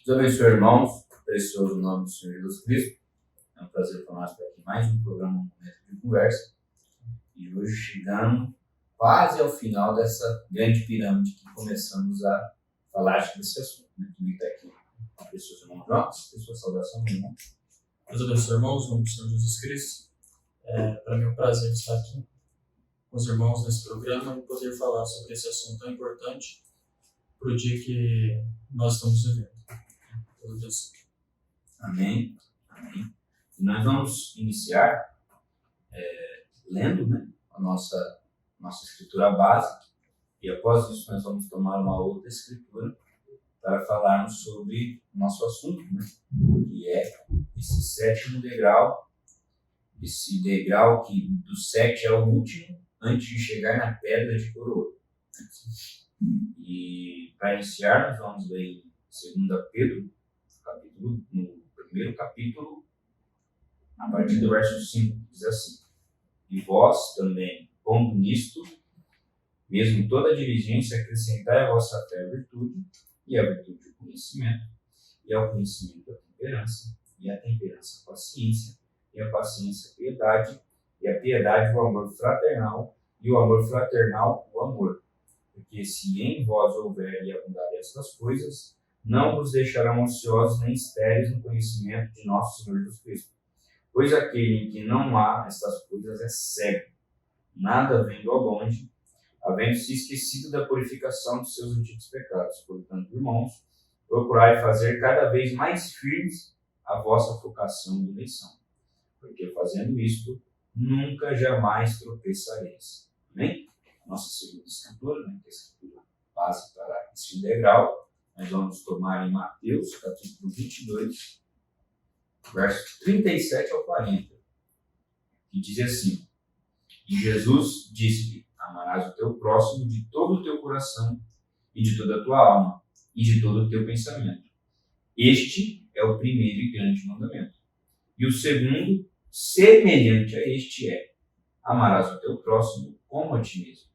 Deus abençoe, irmãos, precioso nome do Senhor Jesus Cristo. É um prazer para nós estar aqui mais um programa, um momento de conversa. E hoje chegamos quase ao final dessa grande pirâmide que começamos a falar desse assunto. Comigo está aqui o precioso irmão João, sua saudação, meu irmão. Deus abençoe, irmãos, no nome do Senhor Jesus Cristo. Para mim é um prazer estar aqui com os irmãos nesse programa e poder falar sobre esse assunto tão importante para o dia que nós estamos vivendo. Deus abençoe. Amém. Amém. E nós vamos iniciar lendo a nossa escritura básica, e após isso nós vamos tomar uma outra escritura para falarmos sobre o nosso assunto, que é esse sétimo degrau, esse degrau que do 7 é o último, antes de chegar na pedra de coroa. E para iniciar, nós vamos ler em 2 Pedro, no primeiro capítulo, a partir do verso 5, diz assim: E vós também, pondo nisto, mesmo toda a diligência, acrescentai a vossa fé a virtude, e a virtude o conhecimento, e ao conhecimento a temperança, e a temperança a paciência, e a paciência a piedade, e a piedade o amor fraternal, e o amor fraternal o amor. Porque se em vós houver e abundar estas coisas, não vos deixarão ociosos nem estéreis no conhecimento de nosso Senhor Jesus Cristo. Pois aquele em que não há estas coisas é cego, nada vendo ao longe, havendo se esquecido da purificação dos seus antigos pecados. Portanto, irmãos, procurai fazer cada vez mais firmes a vossa vocação de eleição, porque fazendo isto, nunca jamais tropeçareis. Amém? Nossa segunda escritura, que é a escritura base para este degrau, nós vamos tomar em Mateus, capítulo 22, versos 37 ao 40, que diz assim: E Jesus disse-lhe: Amarás o teu próximo de todo o teu coração, e de toda a tua alma, e de todo o teu pensamento. Este é o primeiro e grande mandamento. E o segundo, semelhante a este, é: Amarás o teu próximo como a ti mesmo.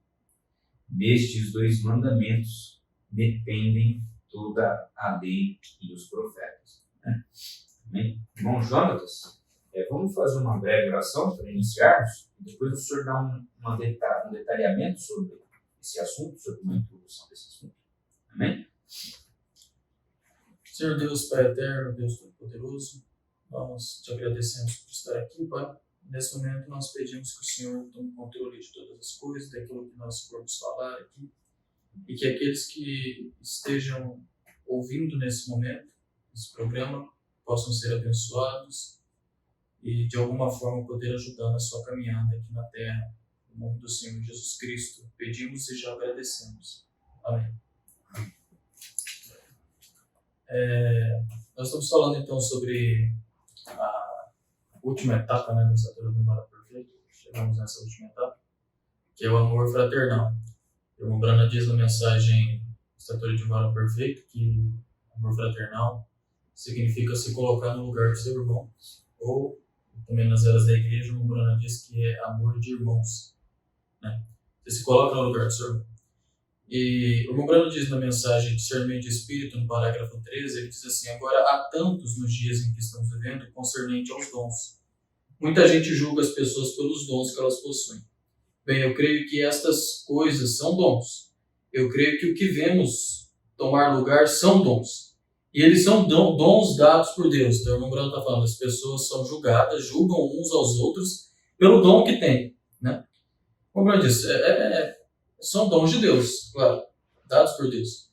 Destes dois mandamentos dependem toda a lei e os profetas. Amém? Irmão Jonatas, vamos fazer uma breve oração para iniciarmos, e depois o senhor dá um detalhamento sobre esse assunto, sobre uma introdução desse assunto. Amém? Senhor Deus, Pai eterno, Deus Todo-Poderoso, nós te agradecemos por estar aqui, Pai. Nesse momento nós pedimos que o Senhor tome controle de todas as coisas, daquilo que nós formos falar aqui, e que aqueles que estejam ouvindo nesse momento, esse programa, possam ser abençoados e de alguma forma poder ajudar na sua caminhada aqui na terra. Em nome do Senhor Jesus Cristo, pedimos e já agradecemos. Amém. Nós estamos falando então sobre a última etapa da estatura do amor perfeito. Chegamos nessa última etapa, que é o amor fraternal. O irmão Brana diz na mensagem Estatura de um Varão Perfeito que amor fraternal significa se colocar no lugar do seu irmão, ou também nas eras da igreja, o irmão Brana diz que é amor de irmãos. Você se coloca no lugar do seu irmão. E o irmão Brana diz na mensagem Discernimento de Espírito, no parágrafo 13, ele diz assim: Agora há tantos nos dias em que estamos vivendo concernente aos dons. Muita gente julga as pessoas pelos dons que elas possuem. Bem, eu creio que estas coisas são dons. Eu creio que o que vemos tomar lugar são dons. E eles são dons dados por Deus. Então, o irmão Bruno está falando, as pessoas são julgadas, julgam uns aos outros pelo dom que têm. O irmão Bruno diz, são dons de Deus, claro, dados por Deus.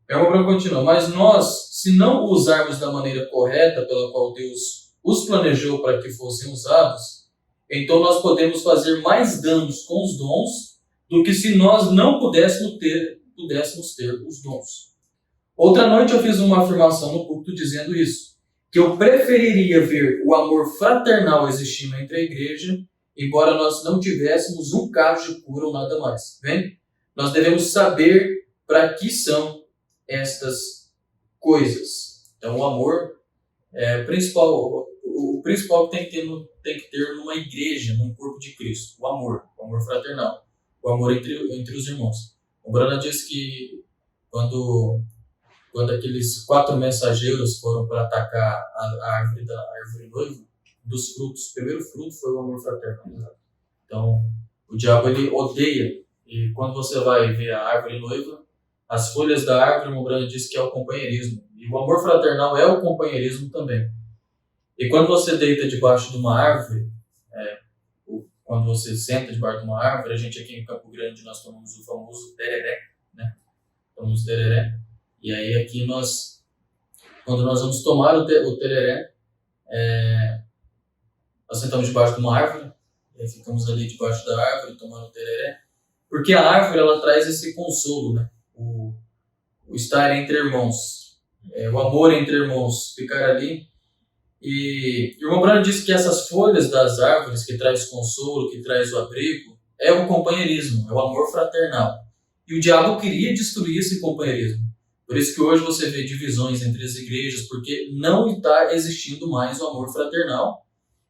O irmão Bruno continua, mas nós, se não usarmos da maneira correta pela qual Deus os planejou para que fossem usados, então nós podemos fazer mais danos com os dons do que se nós não pudéssemos ter os dons. Outra noite eu fiz uma afirmação no púlpito dizendo isso, que eu preferiria ver o amor fraternal existindo entre a igreja, embora nós não tivéssemos um caso de cura ou nada mais. Bem, nós devemos saber para que são estas coisas. Então o amor o principal que tem que ter numa igreja, num corpo de Cristo, o amor fraternal, o amor entre os irmãos. O Brana diz que quando quando aqueles 4 mensageiros foram para atacar a árvore noiva, dos frutos, o primeiro fruto foi o amor fraternal. Então, o diabo ele odeia, e quando você vai ver a árvore noiva, as folhas da árvore, o Mombrana diz que é o companheirismo, e o amor fraternal é o companheirismo também. E quando você deita debaixo de uma árvore, quando você senta debaixo de uma árvore, a gente aqui em Campo Grande nós tomamos o famoso tereré, né? Tomamos tereré. E aí aqui quando nós vamos tomar o tereré, nós sentamos debaixo de uma árvore, e aí ficamos ali debaixo da árvore tomando o tereré, porque a árvore ela traz esse consolo, né? O estar entre irmãos, o amor entre irmãos, ficar ali. E o Mombrana disse que essas folhas das árvores que traz consolo, que traz o abrigo, é o companheirismo, é o amor fraternal. E o diabo queria destruir esse companheirismo. Por isso que hoje você vê divisões entre as igrejas, porque não está existindo mais o amor fraternal.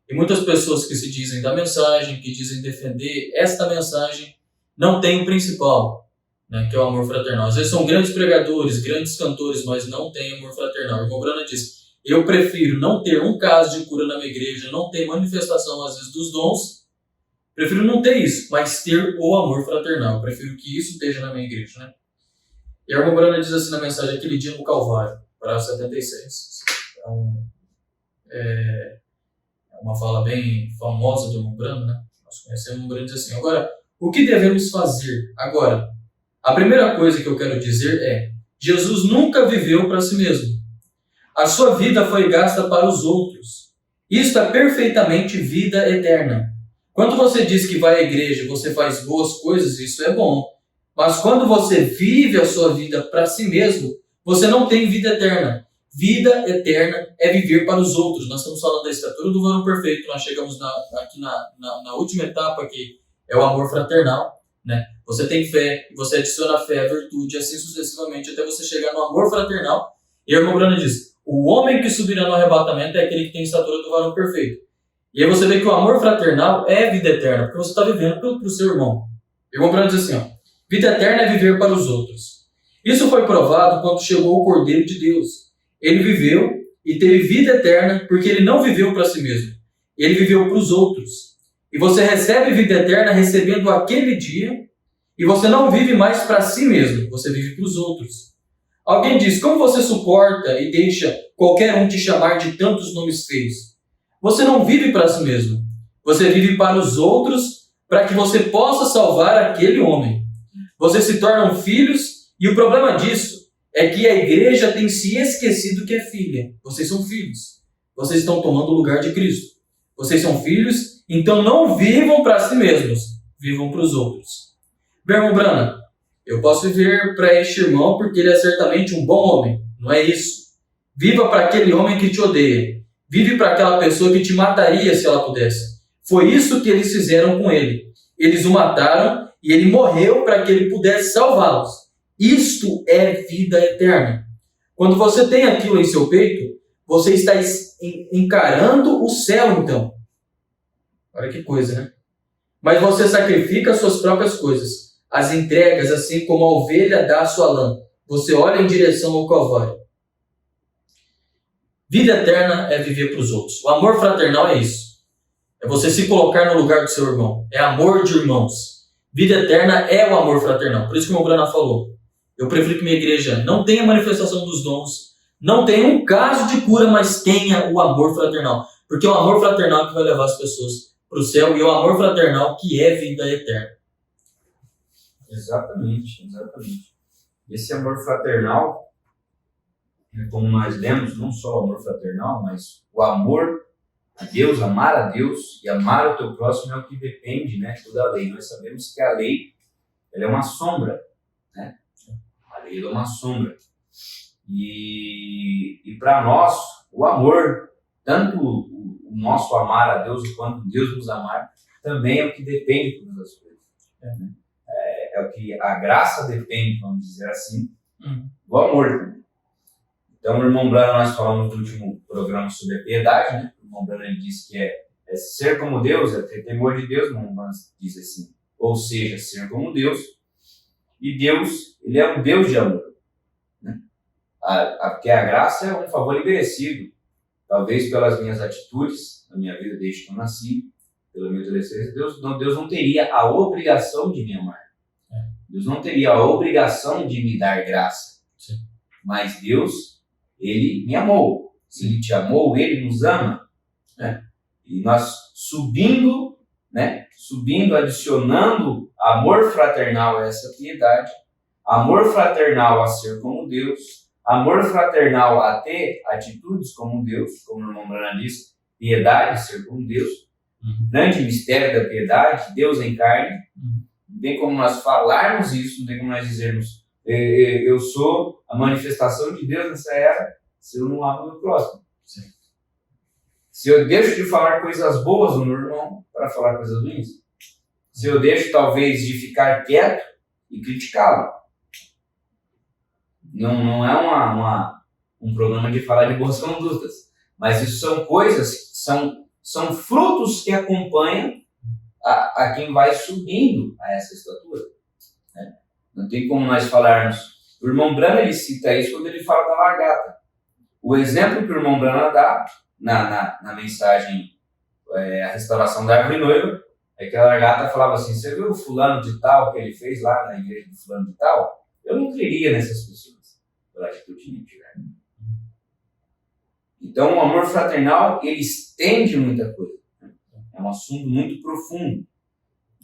E muitas pessoas que se dizem da mensagem, que dizem defender esta mensagem, não têm o principal, né, que é o amor fraternal. Às vezes são grandes pregadores, grandes cantores, mas não têm amor fraternal. O Mombrana diz: eu prefiro não ter um caso de cura na minha igreja, não ter manifestação, às vezes, dos dons. Prefiro não ter isso, mas ter o amor fraternal. Eu prefiro que isso esteja na minha igreja, né? E a Mombrana diz assim na mensagem, aquele dia no Calvário, parágrafo 76. É uma fala bem famosa do Mombrana, né? Nós conhecemos o Mombrana diz assim: agora, o que devemos fazer? Agora, a primeira coisa que eu quero dizer é: Jesus nunca viveu para si mesmo. A sua vida foi gasta para os outros. Isto é perfeitamente vida eterna. Quando você diz que vai à igreja, você faz boas coisas, isso é bom. Mas quando você vive a sua vida para si mesmo, você não tem vida eterna. Vida eterna é viver para os outros. Nós estamos falando da estatura do varão perfeito. Nós chegamos aqui na última etapa, que é o amor fraternal, né? Você tem fé, e você adiciona fé, virtude, assim sucessivamente, até você chegar no amor fraternal. E a irmã Brana diz: o homem que subirá no arrebatamento é aquele que tem a estatura do varão perfeito. E aí você vê que o amor fraternal é vida eterna, porque você está vivendo para o seu irmão. E o irmão Brana diz assim: vida eterna é viver para os outros. Isso foi provado quando chegou o Cordeiro de Deus. Ele viveu e teve vida eterna porque ele não viveu para si mesmo. Ele viveu para os outros. E você recebe vida eterna recebendo aquele dia, e você não vive mais para si mesmo, você vive para os outros. Alguém diz: como você suporta e deixa qualquer um te chamar de tantos nomes feios? Você não vive para si mesmo. Você vive para os outros, para que você possa salvar aquele homem. Vocês se tornam filhos, e o problema disso é que a igreja tem se esquecido que é filha. Vocês são filhos. Vocês estão tomando o lugar de Cristo. Vocês são filhos, então não vivam para si mesmos. Vivam para os outros. Bem, irmão Brana, eu posso viver para este irmão porque ele é certamente um bom homem. Não é isso. Viva para aquele homem que te odeia. Vive para aquela pessoa que te mataria se ela pudesse. Foi isso que eles fizeram com ele. Eles o mataram e ele morreu para que ele pudesse salvá-los. Isto é vida eterna. Quando você tem aquilo em seu peito, você está encarando o céu, então. Olha que coisa, né? Mas você sacrifica as suas próprias coisas. As entregas, assim como a ovelha dá a sua lã. Você olha em direção ao Calvário. Vida eterna é viver para os outros. O amor fraternal é isso. É você se colocar no lugar do seu irmão. É amor de irmãos. Vida eterna é o amor fraternal. Por isso que o irmão Brana falou: eu prefiro que minha igreja não tenha manifestação dos dons, não tenha um caso de cura, mas tenha o amor fraternal. Porque é o amor fraternal que vai levar as pessoas para o céu, e é o amor fraternal que é vida eterna. Exatamente, exatamente. Esse amor fraternal, como nós lemos, não só o amor fraternal, mas o amor a Deus, amar a Deus e amar o teu próximo é o que depende, né, da lei. Nós sabemos que a lei, ela é uma sombra, né? A lei é uma sombra. E para nós, o amor, tanto o nosso amar a Deus quanto Deus nos amar, também é o que depende de todas as coisas. Né? É o que a graça depende, vamos dizer assim, do amor. Então, o irmão Brana, nós falamos no último programa sobre a piedade, né? O irmão Brana disse que é ser como Deus, é ter temor de Deus, o irmão Brana diz assim, ou seja, ser como Deus. E Deus, ele é um Deus de amor. Né? Porque a graça é um favor imerecido, talvez pelas minhas atitudes, na minha vida desde que eu nasci, pela minha adolescência. Deus não teria a obrigação de me amar. Deus não teria a obrigação de me dar graça. Sim. Mas Deus, Ele me amou. Se Ele te amou, Ele nos ama. Né? E nós subindo, adicionando amor fraternal a essa piedade, amor fraternal a ser como Deus, amor fraternal a ter atitudes como Deus, como o irmão Brana disse, piedade, ser como Deus, grande mistério da piedade, Deus em carne. Não tem como nós falarmos isso, não tem como nós dizermos eu sou a manifestação de Deus nessa era, se eu não amo o meu próximo. Sim. Se eu deixo de falar coisas boas do meu irmão para falar coisas ruins, se eu deixo talvez de ficar quieto e criticá-lo. Não é um programa de falar de boas condutas, mas isso são coisas, são frutos que acompanham a quem vai subindo a essa estatura. Né? Não tem como nós falarmos. O irmão Brana, ele cita isso quando ele fala da largata. O exemplo que o irmão Brana dá na mensagem A Restauração da Árvore Noiva é que a largata falava assim: você viu o fulano de tal que ele fez lá na igreja do fulano de tal? Eu não creria nessas pessoas pela atitude que tiveram. Então o amor fraternal, ele estende muita coisa. É um assunto muito profundo,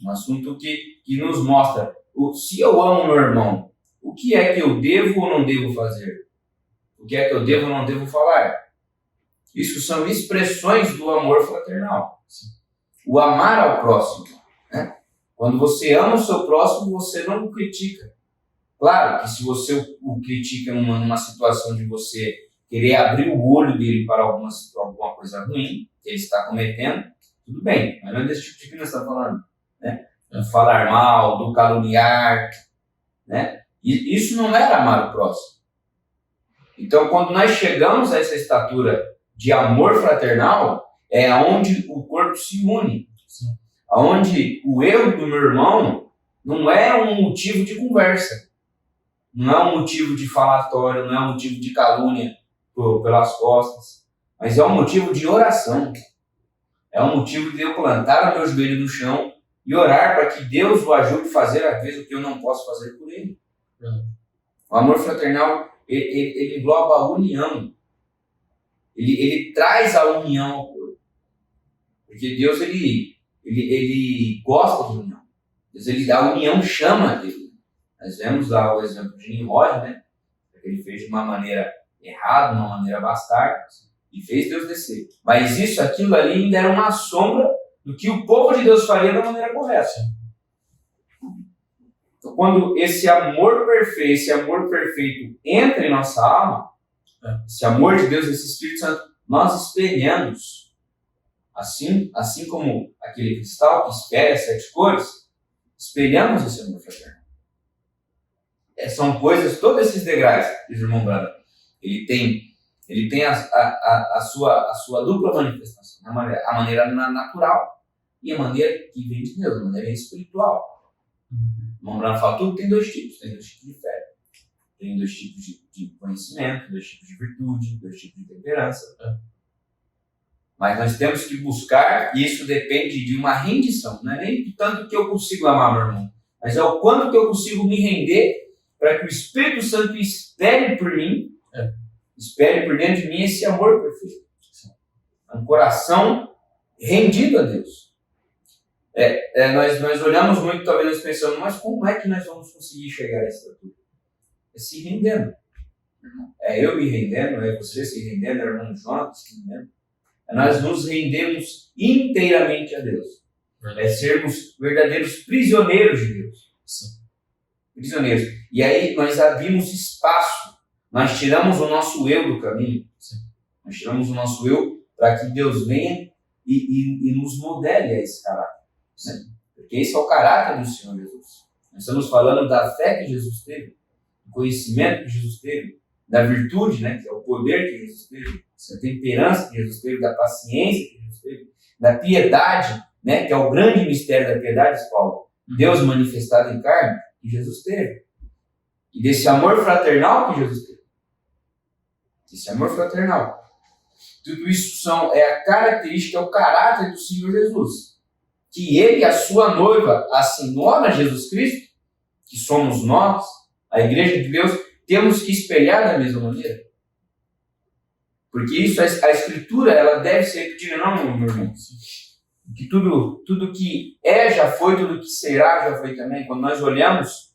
um assunto que nos mostra, se eu amo meu irmão, o que é que eu devo ou não devo fazer? O que é que eu devo ou não devo falar? Isso são expressões do amor fraternal. O amar ao próximo. Né? Quando você ama o seu próximo, você não o critica. Claro que se você o critica numa situação de você querer abrir o olho dele para alguma coisa ruim que ele está cometendo, tudo bem, mas não é desse tipo de que nós estamos falando. Né? Do falar mal, do caluniar. Né? E isso não era amar o próximo. Então, quando nós chegamos a essa estatura de amor fraternal, é onde o corpo se une. Onde o eu do meu irmão não é um motivo de conversa. Não é um motivo de falatório, não é um motivo de calúnia pelas costas. Mas é um motivo de oração. É um motivo de eu plantar o meu joelho no chão e orar para que Deus o ajude a fazer, às vezes, o que eu não posso fazer por ele. O amor fraternal, ele engloba a união. Ele traz a união ao corpo. Porque Deus, ele gosta de união. Deus, a união chama dele. Nós vemos lá o exemplo de Nimrod, né? Ele fez de uma maneira errada, de uma maneira bastarda, e fez Deus descer. Mas aquilo ali ainda era uma sombra do que o povo de Deus faria da maneira correta. Então, quando esse amor perfeito entra em nossa alma, esse amor de Deus, esse Espírito Santo, nós espelhamos. Assim como aquele cristal que espelha as 7 cores, espelhamos esse amor fraterno. São coisas, todos esses degraus, diz o irmão Brana. Ele tem a sua dupla manifestação. A maneira natural e a maneira que vem de Deus, a maneira espiritual. O irmão Brana fala, tudo tem 2 tipos. Tem 2 tipos de fé. Tem 2 tipos de conhecimento, 2 tipos de virtude, 2 tipos de temperança. Mas nós temos que buscar, e isso depende de uma rendição. Não é nem tanto que eu consigo amar meu irmão, mas é o quanto que eu consigo me render para que o Espírito Santo espere por mim, espere por dentro de mim esse amor perfeito. Um coração rendido a Deus. Nós olhamos muito, talvez nós pensamos, mas como é que nós vamos conseguir chegar a essa altura? É se rendendo. É eu me rendendo, é você se rendendo, é o irmão Jonas se rendendo. Nós nos rendemos inteiramente a Deus. É sermos verdadeiros prisioneiros de Deus. Prisioneiros. E aí nós abrimos espaço. Nós tiramos o nosso eu do caminho. Nós tiramos o nosso eu para que Deus venha e nos modele a esse caráter. Né? Porque esse é o caráter do Senhor Jesus. Nós estamos falando da fé que Jesus teve, do conhecimento que Jesus teve, da virtude, né, que é o poder que Jesus teve, da temperança que Jesus teve, da paciência que Jesus teve, da piedade, né, que é o grande mistério da piedade, Paulo. Deus manifestado em carne, que Jesus teve. E desse amor fraternal que Jesus teve. Esse amor fraternal. Tudo isso é a característica, é o caráter do Senhor Jesus. Que Ele e a sua noiva, a Senhora Jesus Cristo, que somos nós, a Igreja de Deus, temos que espelhar da mesma maneira. Porque isso, a Escritura, ela deve ser repetida, não, meu irmão? Que tudo que já foi, tudo que será, já foi também. Quando nós olhamos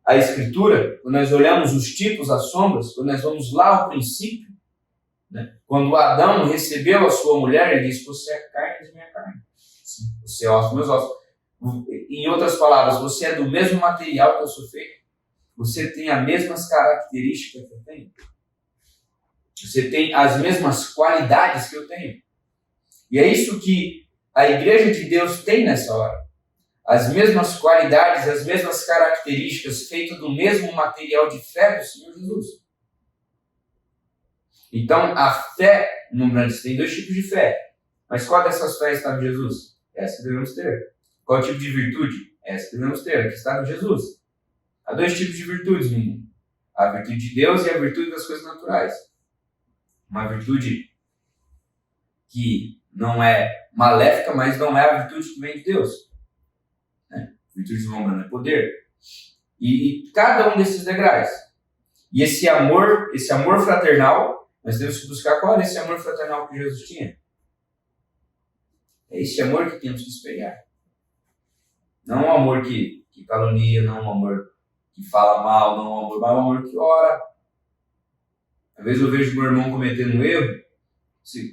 a Escritura, quando nós olhamos os tipos, as sombras, quando nós vamos lá ao princípio, né? Quando Adão recebeu a sua mulher, ele disse: você é carne da minha carne, você é osso dos meus ossos. Em outras palavras, você é do mesmo material que eu sou feito, você tem as mesmas características que eu tenho, você tem as mesmas qualidades que eu tenho. E é isso que a Igreja de Deus tem nessa hora. As mesmas qualidades, as mesmas características, feitas do mesmo material de fé do Senhor Jesus. Então, a fé, tem 2 tipos de fé. Mas qual dessas fés está em Jesus? Essa que devemos ter. Qual tipo de virtude? Essa que devemos ter, que está em Jesus. Há 2 tipos de virtudes no mundo. A virtude de Deus e a virtude das coisas naturais. Uma virtude que não é maléfica, mas não é a virtude que vem de Deus. Virtude de lombra é poder. E cada um desses degraus. E esse amor fraternal, nós temos que buscar qual é esse amor fraternal que Jesus tinha. É esse amor que temos que espelhar. Não um amor que calunia, não um amor que fala mal, não um amor, mas um amor que ora. Às vezes eu vejo meu irmão cometendo um erro,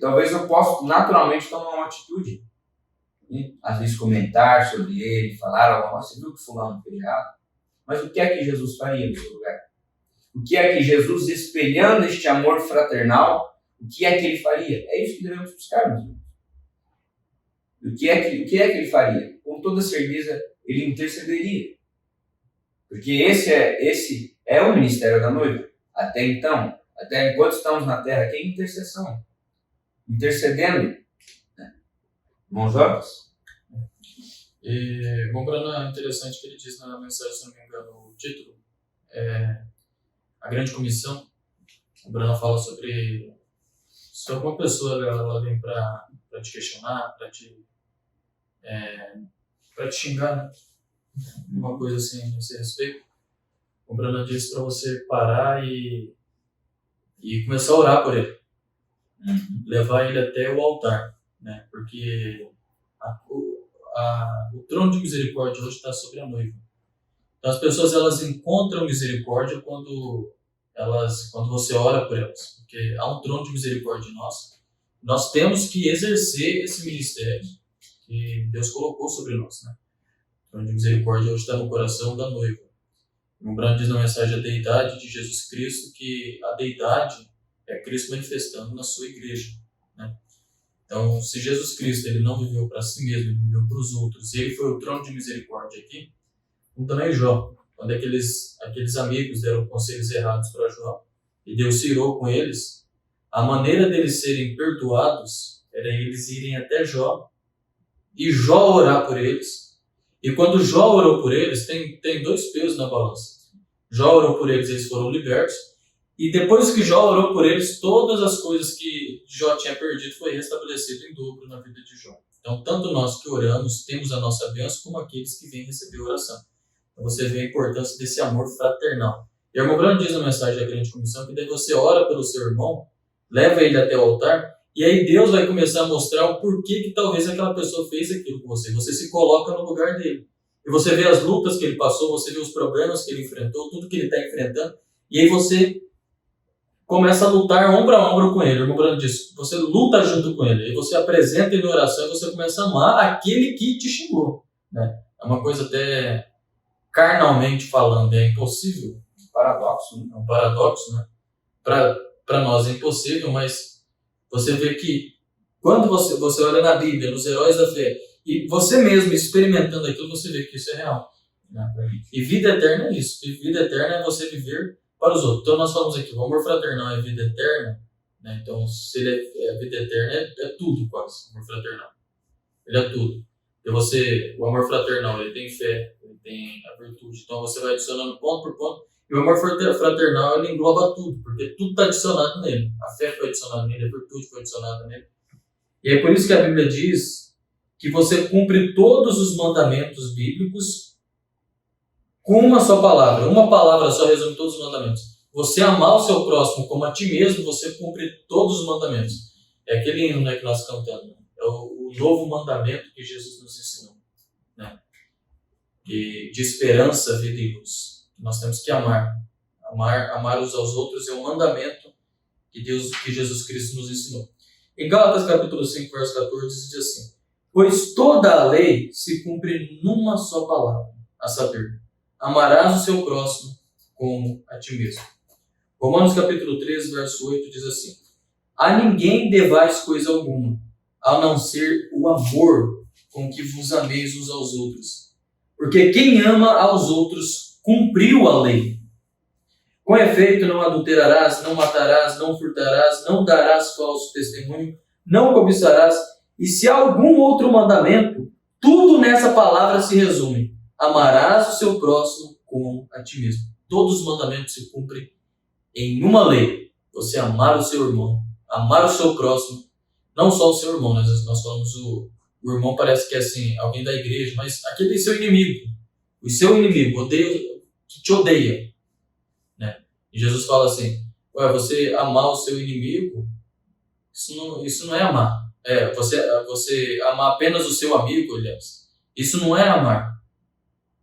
talvez eu possa naturalmente tomar uma atitude. Às vezes comentar sobre ele, falar, você viu que fulano fez errado? Mas o que é que Jesus faria no seu lugar? O que é que Jesus, espelhando este amor fraternal, o que é que ele faria? É isso que devemos buscar, meus irmãos. O que é que ele faria? Com toda certeza, ele intercederia. Porque esse é o ministério da noiva. Até então, até enquanto estamos na terra, que é intercessão. Intercedendo. Irmão Jonas? E bom, Bruno, é interessante que ele diz na mensagem, se não me engano, o título, a grande comissão. O Bruno fala sobre se alguma pessoa ela vem para te questionar, para te xingar, né? Uma coisa assim a esse respeito. O Bruno diz para você parar e começar a orar por ele, levar ele até o altar, né? Porque o trono de misericórdia hoje está sobre a noiva. Então as pessoas elas encontram misericórdia quando você ora por elas, porque há um trono de misericórdia em nós. Nós temos que exercer esse ministério que Deus colocou sobre nós, né? O trono de misericórdia hoje está no coração da noiva. O Brando diz na mensagem a deidade de Jesus Cristo, que a deidade é Cristo manifestando na sua igreja, né? Então, se Jesus Cristo ele não viveu para si mesmo, ele viveu para os outros, e ele foi o trono de misericórdia aqui, como também Jó, quando aqueles amigos deram conselhos errados para Jó, e Deus se irou com eles, a maneira deles serem perdoados era eles irem até Jó, e Jó orar por eles. E quando Jó orou por eles, tem 2 pesos na balança. Jó orou por eles, eles foram libertos. E depois que Jó orou por eles, todas as coisas que Jó tinha perdido foi restabelecido em dobro na vida de Jó. Então, tanto nós que oramos, temos a nossa bênção, como aqueles que vêm receber a oração. Então, você vê a importância desse amor fraternal. E o irmão Brando diz na mensagem da grande comissão que daí você ora pelo seu irmão, leva ele até o altar, e aí Deus vai começar a mostrar o porquê que talvez aquela pessoa fez aquilo com você. Você se coloca no lugar dele. E você vê as lutas que ele passou, você vê os problemas que ele enfrentou, tudo que ele está enfrentando, e aí você começa a lutar ombro a ombro com ele. O irmão Brando diz, você luta junto com ele, e você apresenta ele em oração, e você começa a amar aquele que te xingou, né? É uma coisa até carnalmente falando, é impossível. Paradoxo, né? É um paradoxo, né? Para nós é impossível, mas você vê que quando você olha na Bíblia, nos heróis da fé, e você mesmo experimentando aquilo, você vê que isso é real, né? E vida eterna é isso. E vida eterna é você viver para os outros. Então nós falamos aqui, o amor fraternal é vida eterna, né? Então se ele é vida eterna, é tudo quase, o amor fraternal. Ele é tudo. E o amor fraternal, ele tem fé, ele tem a virtude. Então você vai adicionando ponto por ponto, E o amor fraternal, ele engloba tudo, porque tudo está adicionado nele. A fé foi adicionada nele, a virtude foi adicionada nele. E é por isso que a Bíblia diz que você cumpre todos os mandamentos bíblicos com uma só palavra. Uma palavra só resume todos os mandamentos. Você amar o seu próximo como a ti mesmo, você cumpre todos os mandamentos. É aquele hino, né, que nós cantamos. Né? É o novo mandamento que Jesus nos ensinou. Né? De esperança, vida e luz. Nós temos que amar. Amar uns aos outros é um mandamento que Jesus Cristo nos ensinou. Em Gálatas capítulo 5, verso 14, diz assim: pois toda a lei se cumpre numa só palavra, a saber, amarás o seu próximo como a ti mesmo. Romanos capítulo 13, verso 8 diz assim: a ninguém devais coisa alguma, a não ser o amor com que vos ameis uns aos outros. Porque quem ama aos outros cumpriu a lei. Com efeito, não adulterarás, não matarás, não furtarás, não darás falso testemunho, não cobiçarás. E se há algum outro mandamento, tudo nessa palavra se resume: amarás o seu próximo como a ti mesmo. Todos os mandamentos se cumprem em uma lei: você amar o seu irmão, amar o seu próximo, não só o seu irmão. Às vezes nós falamos o irmão parece que é assim, alguém da igreja, mas aquele é seu inimigo. O seu inimigo que te odeia. Né? E Jesus fala assim: você amar o seu inimigo, isso não é amar. Você amar apenas o seu amigo, aliás, isso não é amar.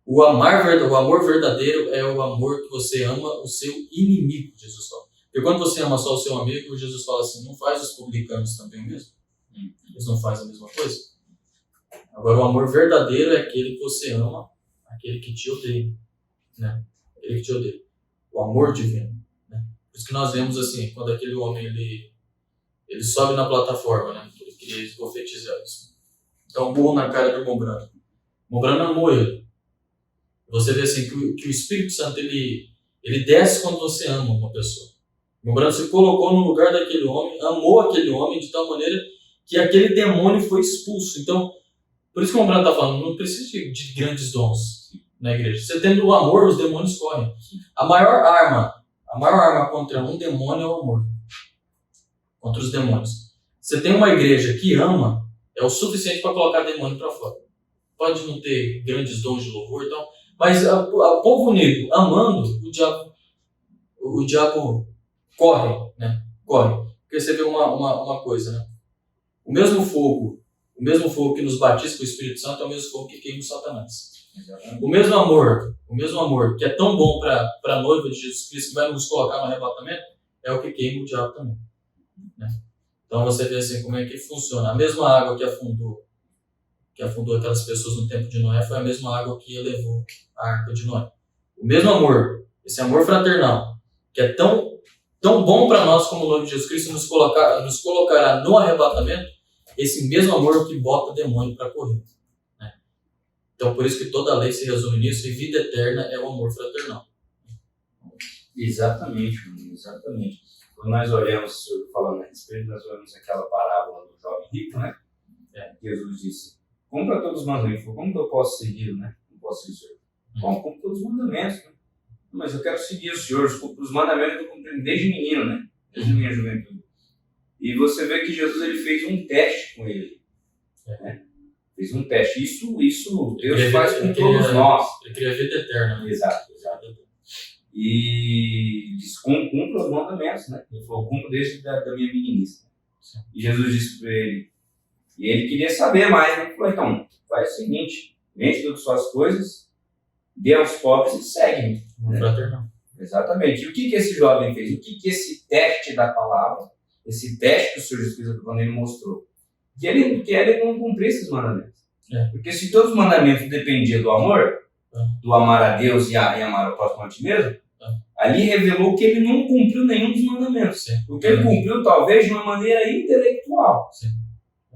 O amor verdadeiro é o amor que você ama o seu inimigo, Jesus fala. Porque quando você ama só o seu amigo, Jesus fala assim: não faz os publicanos também o mesmo? Eles não fazem a mesma coisa? Agora, o amor verdadeiro é aquele que você ama, aquele que te odeia. Né? Aquele que te odeia. O amor divino. Né? Por isso que nós vemos assim, quando aquele homem ele sobe na plataforma, né? Ele queria esbofetizar isso. Então, um burro na cara do irmão Branco. O irmão Branco amou ele. Você vê assim que o Espírito Santo ele desce quando você ama uma pessoa. O irmão Branco se colocou no lugar daquele homem, amou aquele homem de tal maneira que aquele demônio foi expulso. Então, por isso que o irmão Branco está falando, não precisa de grandes dons na igreja. Você tendo o amor, os demônios correm. A maior arma contra um demônio é o amor. Contra os demônios. Você tem uma igreja que ama, é o suficiente para colocar demônio para fora. Pode não ter grandes dons de louvor e tal, mas o povo unido, amando, o diabo corre, né? Corre. Porque você vê uma coisa, né? O mesmo fogo que nos batiza com o Espírito Santo é o mesmo fogo que queima o Satanás. O mesmo amor que é tão bom para a noiva de Jesus Cristo, que vai nos colocar no arrebatamento, é o que queima o diabo também. Né? Então você vê assim como é que funciona. A mesma água que afundou aquelas pessoas no tempo de Noé foi a mesma água que elevou a arca de Noé. O mesmo amor, esse amor fraternal, que é tão bom para nós como noivo de Jesus Cristo, nos colocará no arrebatamento, esse mesmo amor que bota demônio para correr. Né? Então por isso que toda a lei se resume nisso, e vida eterna é o amor fraternal. Exatamente. Quando nós olhamos, falando a respeito, nós olhamos aquela parábola do jovem rico, né? Jesus disse: cumpra todos os mandamentos. Como que eu posso seguir, né? Não posso seguir o Senhor. Bom, cumpra todos os mandamentos, né? Mas eu quero seguir o Senhor. Os mandamentos eu cumpri desde menino, né? Desde minha juventude. E você vê que Jesus ele fez um teste com ele. Né? Fez um teste. Isso Deus faz com todos nós. Ele queria vida eterna. Né? Exato. E diz: cumpra os mandamentos, né? Ele falou: cumpra desde da minha meninice. E Jesus disse para ele, e ele queria saber mais, né? Ele falou: então, faz o seguinte, vende todas as suas coisas, dê aos pobres e segue-me. Fraternal. Exatamente. E o que esse jovem fez? O que esse teste da palavra, esse teste que o Senhor Jesus Cristo, quando ele mostrou? Que ele não cumprisse os mandamentos. Porque se todos os mandamentos dependiam do amor, do amar a Deus e amar o próximo a ti mesmo, ali revelou que ele não cumpriu nenhum dos mandamentos. Porque ele cumpriu talvez de uma maneira intelectual.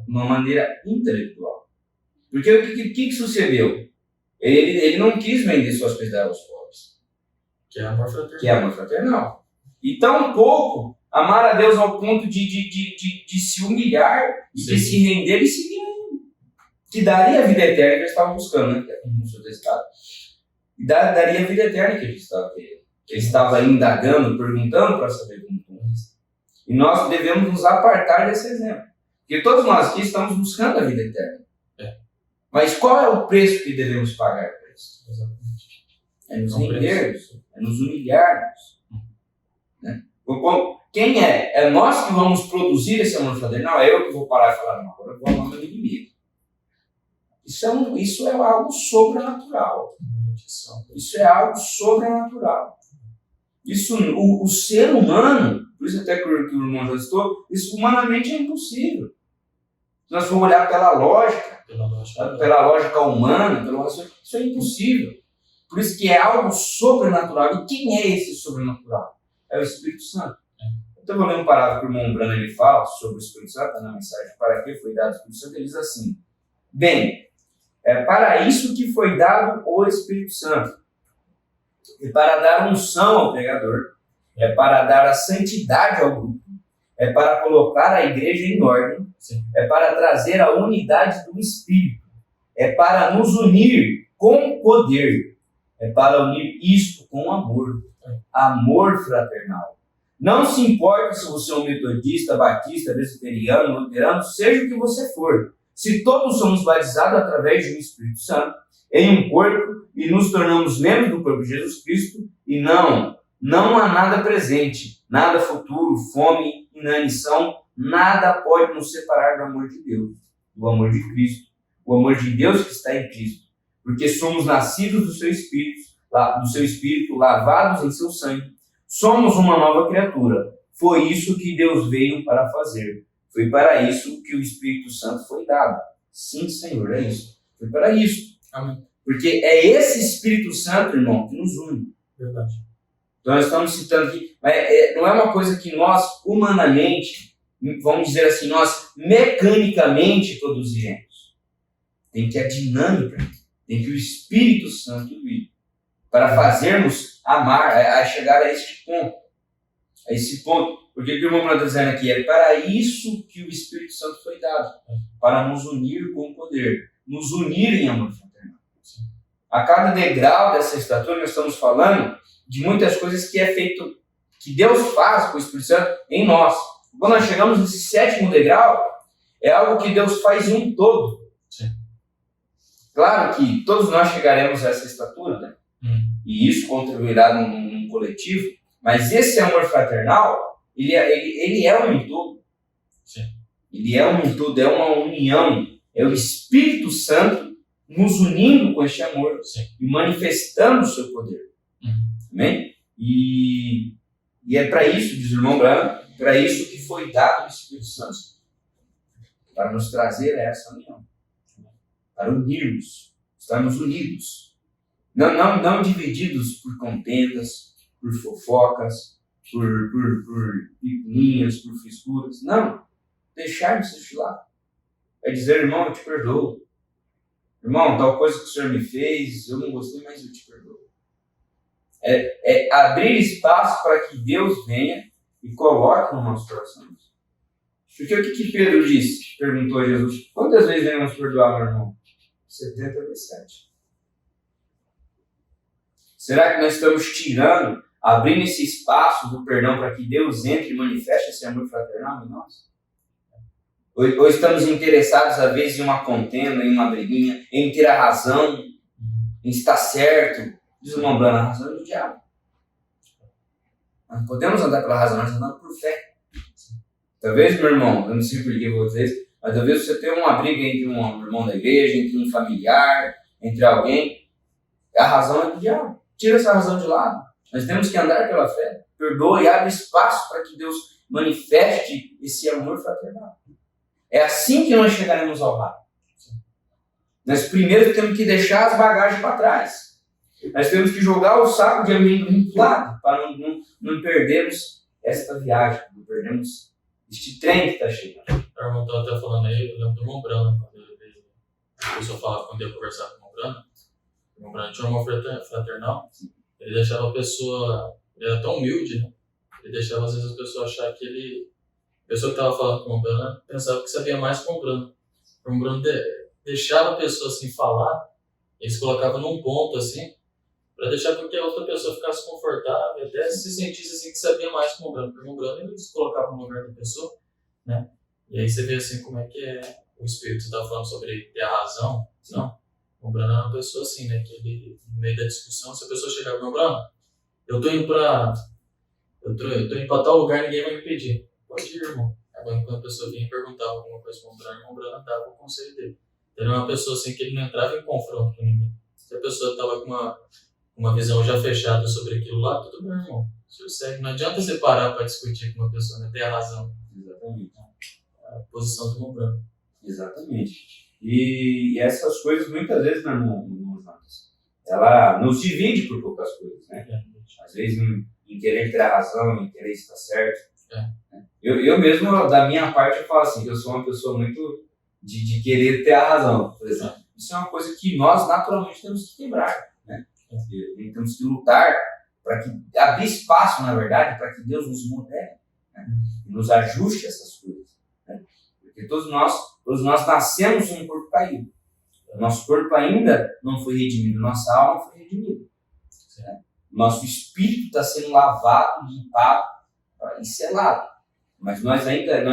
Uma maneira intelectual. Porque o que sucedeu? Ele não quis vender suas coisas aos pobres. Que é amor fraternal. E tão pouco amar a Deus ao ponto de se humilhar, e de se render e seguir ele. Que daria a vida eterna que eles estavam buscando, né? Que é como o Senhor está. E daria a vida eterna que eles estavam querendo. Ele estava indagando, perguntando para saber como conquistar. E nós devemos nos apartar desse exemplo. Porque todos nós aqui estamos buscando a vida eterna. Mas qual é o preço que devemos pagar por isso? Exatamente. É nos rendermos, é nos humilharmos. Né? Quem é? É nós que vamos produzir esse amor fraternal? É eu que vou parar e falar, não, agora eu vou amar meu inimigo. Isso é algo sobrenatural. Isso é algo sobrenatural. Isso, o ser humano, por isso até que o irmão já citou, isso humanamente é impossível. Se nós formos olhar pela lógica humana, pelo raciocínio, isso é impossível. Por isso que é algo sobrenatural. E quem é esse sobrenatural? É o Espírito Santo. Então eu vou ler um parágrafo que o irmão Brano ele fala sobre o Espírito Santo, na mensagem Para que foi dado o Espírito Santo, ele diz assim: bem, é para isso que foi dado o Espírito Santo. É para dar unção ao pregador, é para dar a santidade ao grupo, é para colocar a igreja em ordem, é para trazer a unidade do Espírito, é para nos unir com poder, é para unir isto com amor, amor fraternal. Não se importa se você é um metodista, batista, presbiteriano, luterano, seja o que você for. Se todos somos batizados através de um Espírito Santo, em um corpo, e nos tornamos membros do corpo de Jesus Cristo, e não há nada presente, nada futuro, fome, inanição, nada pode nos separar do amor de Deus, do amor de Cristo, o amor de Deus que está em Cristo, porque somos nascidos do seu Espírito, lavados em seu sangue, somos uma nova criatura. Foi isso que Deus veio para fazer. Foi para isso que o Espírito Santo foi dado. Sim, Senhor, é isso. Foi para isso. Amém. Porque é esse Espírito Santo, irmão, que nos une. Verdade. Então nós estamos citando aqui, mas não é uma coisa que nós, humanamente, vamos dizer assim, nós mecanicamente produziremos. Tem que a dinâmica, tem que o Espírito Santo vir para fazermos amar, a chegar a este ponto. A esse ponto. Porque o que o irmão está dizendo aqui é para isso que o Espírito Santo foi dado. Para nos unir com poder. Nos unir em amor fraternal. A cada degrau dessa estatura nós estamos falando de muitas coisas que é feito, que Deus faz com o Espírito Santo em nós. Quando nós chegamos nesse 7º degrau, é algo que Deus faz em um todo. Sim. Claro que todos nós chegaremos a essa estatura, né? E isso contribuirá num coletivo, mas esse amor fraternal, ele é um todo. Sim. Ele é um todo, é uma união. É o Espírito Santo nos unindo com este amor. Sim. E manifestando o seu poder. Amém? E é para isso, diz o irmão Branco, para isso que foi dado o Espírito Santo. Para nos trazer a essa união. Para unirmos, estarmos unidos. Não divididos por contendas, por fofocas, por picuinhas, por fissuras. Não. Deixarmos isso de lado. É dizer, irmão, eu te perdoo. Irmão, tal coisa que o Senhor me fez, eu não gostei, mas eu te perdoo. É abrir espaço para que Deus venha e coloque no nosso coração. Porque o que Pedro disse? Perguntou a Jesus. Quantas vezes devemos perdoar, meu irmão? 70 vezes 7. Será que nós estamos tirando, abrindo esse espaço do perdão para que Deus entre e manifeste esse amor fraternal em nós? Ou estamos interessados, às vezes, em uma contenda, em uma briguinha, em ter a razão, em estar certo? Diz o irmão Brano, a razão é do diabo. Nós podemos andar pela razão, nós andamos por fé. Talvez, meu irmão, eu não sei por que vocês, mas talvez você tenha uma briga entre um irmão da igreja, entre um familiar, entre alguém. A razão é do diabo. Tira essa razão de lado. Nós temos que andar pela fé. Perdoa e abre espaço para que Deus manifeste esse amor fraternal. É assim que nós chegaremos ao lado. Nós primeiro temos que deixar as bagagens para trás. Nós temos que jogar o saco de amendoim para lado, para não perdermos esta viagem, não perdermos este trem que está chegando. O irmão estava até falando aí, eu lembro do irmão Brano, quando ele veio, a pessoa falava quando eu ia conversar com o irmão Brano. O irmão Brano tinha um amor fraternal, ele deixava a pessoa, ele era tão humilde, né? Ele deixava às vezes as pessoas achar que ele, a pessoa que estava falando com o irmão Brano pensava que sabia mais que o irmão Brano. O irmão Brano deixava a pessoa assim falar, ele se colocava num ponto assim, para deixar com que a outra pessoa ficasse confortável, até se sentisse assim que sabia mais que o Mombrano. Porque o Mombrano ele se colocava no lugar da pessoa, né? E aí você vê assim como é que é o espírito. Você estava falando sobre ter a razão, não? O Mombrano é uma pessoa assim, né? Que ele, no meio da discussão, se a pessoa chegar com o Mombrano, eu tô indo pra tal lugar, ninguém vai me impedir. Pode ir, irmão. Agora, quando a pessoa vinha perguntar alguma coisa pro Mombrano, o Mombrano dava o conselho dele. Ele era uma pessoa assim que ele não entrava em confronto com ninguém. Se a pessoa estava com uma visão já fechada sobre aquilo lá, tudo bem, irmão. Você segue. Não adianta você parar para discutir com uma pessoa, né? Ter a razão. Exatamente. A posição do Mombrano. Exatamente. E essas coisas, muitas vezes, meu irmão Jonas, ela nos divide por poucas coisas, né? Às vezes em querer ter a razão, em querer estar certo. Eu mesmo, da minha parte, eu falo assim, que eu sou uma pessoa muito de querer ter a razão, por exemplo. Isso é uma coisa que nós, naturalmente, temos que quebrar, né? Temos que lutar para que abrir espaço, na verdade, para que Deus nos modere, né? E nos ajuste essas coisas, né? Porque todos nós nascemos em um corpo caído. O nosso corpo ainda não foi redimido, nossa alma foi redimida. Né? Nosso espírito está sendo lavado, limpado e selado. Mas nós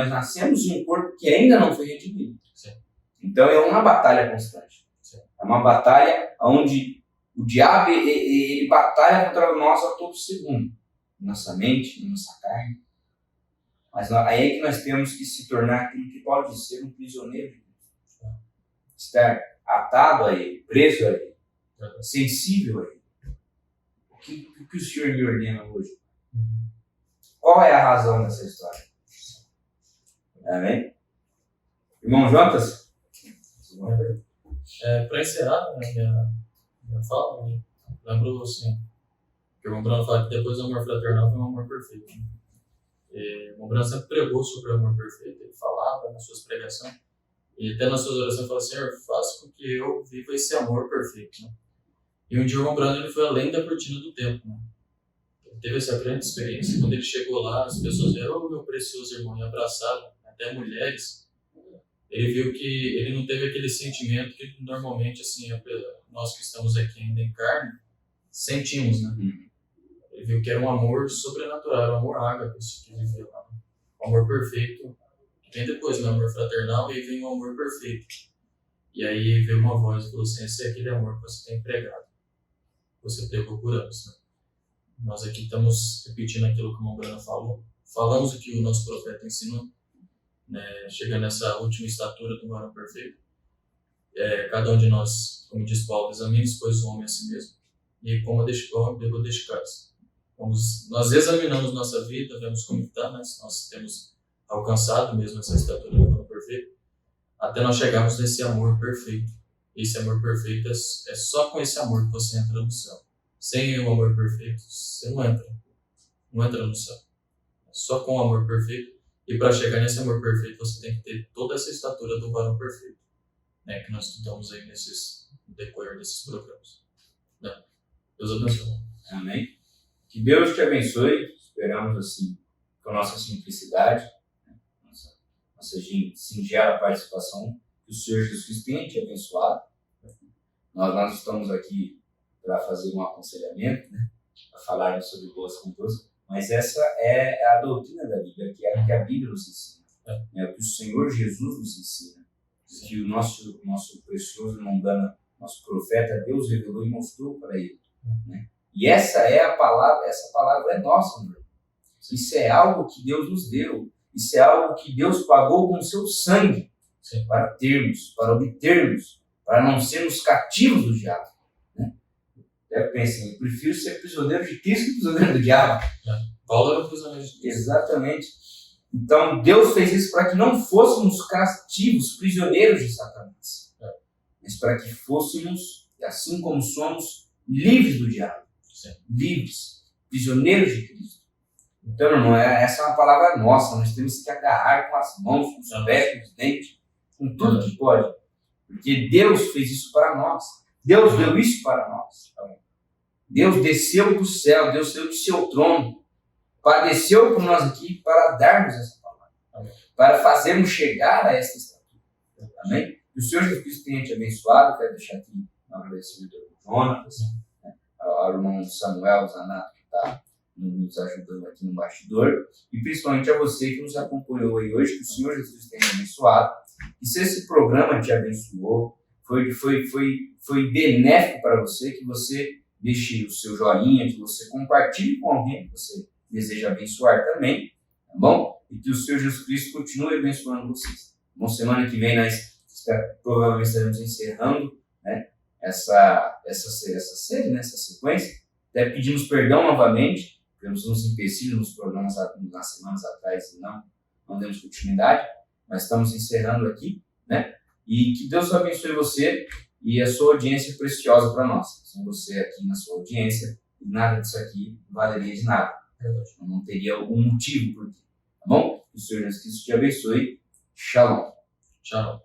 nascemos em um corpo que ainda não foi redimido. Sim. Então é uma batalha constante. Sim. É uma batalha onde o diabo ele batalha contra nós a todo segundo. Nossa mente, nossa carne. Mas aí é que nós temos que se tornar aquilo que pode ser um prisioneiro de Deus. Estar atado a ele, preso a ele, sensível a ele. O que o Senhor me ordena hoje? Qual é a razão dessa história? Amém? Irmão Jonas? Para encerrar minha fala, lembro assim, que o Mombrano fala que depois do amor fraternal vem um amor perfeito. O Mombrano sempre pregou sobre o amor perfeito, ele falava nas suas pregações, e até nas suas orações ele falava, Senhor, faça com que eu viva esse amor perfeito. Né? E um dia o Mombrano ele foi além da cortina do tempo. Né? Ele teve essa grande experiência, quando ele chegou lá, as pessoas vieram, oh, meu precioso irmão, e abraçaram, até mulheres. Ele viu que ele não teve aquele sentimento que normalmente assim, nós que estamos aqui ainda em carne, sentimos, né? Ele viu que era um amor sobrenatural, era um amor ágape que ele via lá. Um amor perfeito, que vem depois, né? Amor fraternal, e aí vem o amor perfeito. E aí veio uma voz e falou assim, esse é aquele amor que você tem pregado, que você pregou por anos, né? Nós aqui estamos repetindo aquilo que o Mombrano falou, falamos o que o nosso profeta ensinou, né? Chegando nessa última estatura do varão perfeito. Cada um de nós, como diz Paulo, examine, pois, o homem a si mesmo, e como devo dedicar-se. Nós examinamos nossa vida, vemos como está, né? Se nós temos alcançado mesmo essa estatura do varão perfeito, até nós chegarmos nesse amor perfeito. Esse amor perfeito é só com esse amor que você entra no céu. Sem o amor perfeito, você não entra no céu. É só com o amor perfeito. E para chegar nesse amor perfeito, você tem que ter toda essa estatura do varão perfeito, né? Que nós estudamos aí no decorrer desses programas. Né? Deus abençoe. Amém. Que Deus te abençoe. Esperamos assim, com a nossa simplicidade, né? nossa singela participação, que o Senhor Jesus Cristo tenha te abençoado. Nós estamos aqui para fazer um aconselhamento, né? Para falarmos sobre boas condutas. Mas essa é a doutrina da Bíblia, que é o que a Bíblia nos ensina. É o que o Senhor Jesus nos ensina. Que o nosso precioso irmão Dana, nosso profeta, Deus revelou e mostrou para ele. Né? E essa palavra é nossa, meu irmão. Isso é algo que Deus nos deu. Isso é algo que Deus pagou com o seu sangue. Sim. Para obtermos, para não sermos cativos do diabo. Eu pensei, eu prefiro ser prisioneiro de Cristo que prisioneiro do diabo. Paulo era prisioneiro de Cristo. Exatamente. Então, Deus fez isso para que não fôssemos cativos, prisioneiros de Satanás. Mas para que fôssemos, assim como somos, livres do diabo. Sim. Livres, prisioneiros de Cristo. Então, irmão, essa é uma palavra nossa. Nós temos que agarrar com as mãos, com os pés, com os dentes, com tudo que pode. Porque Deus fez isso para nós. Deus deu isso para nós. Deus desceu do céu, Deus saiu do seu trono, padeceu por nós aqui para darmos essa palavra. Amém. Para fazermos chegar a essa estatura. Amém? Que o Senhor Jesus Cristo tenha te abençoado. Quero deixar aqui um agradecimento ao Jonas, né? ao irmão Samuel Zanato, que está nos ajudando aqui no bastidor, e principalmente a você que nos acompanhou aí hoje, que o Senhor Jesus tenha abençoado. E se esse programa te abençoou, foi benéfico para você, que você deixe o seu joinha, que você compartilhe com alguém que você deseja abençoar também, tá bom? E que o Senhor Jesus Cristo continue abençoando vocês. Bom, semana que vem nós provavelmente estaremos encerrando, né, essa série, né, essa sequência. Até pedimos perdão novamente pelos uns empecilhos nos programas nas semanas atrás e não demos continuidade, mas estamos encerrando aqui, né? E que Deus abençoe você e a sua audiência preciosa para nós. Sem você aqui na sua audiência, nada disso aqui valeria de nada. Não teria algum motivo por quê. Tá bom? Que o Senhor Jesus Cristo te abençoe. Shalom. Tchau.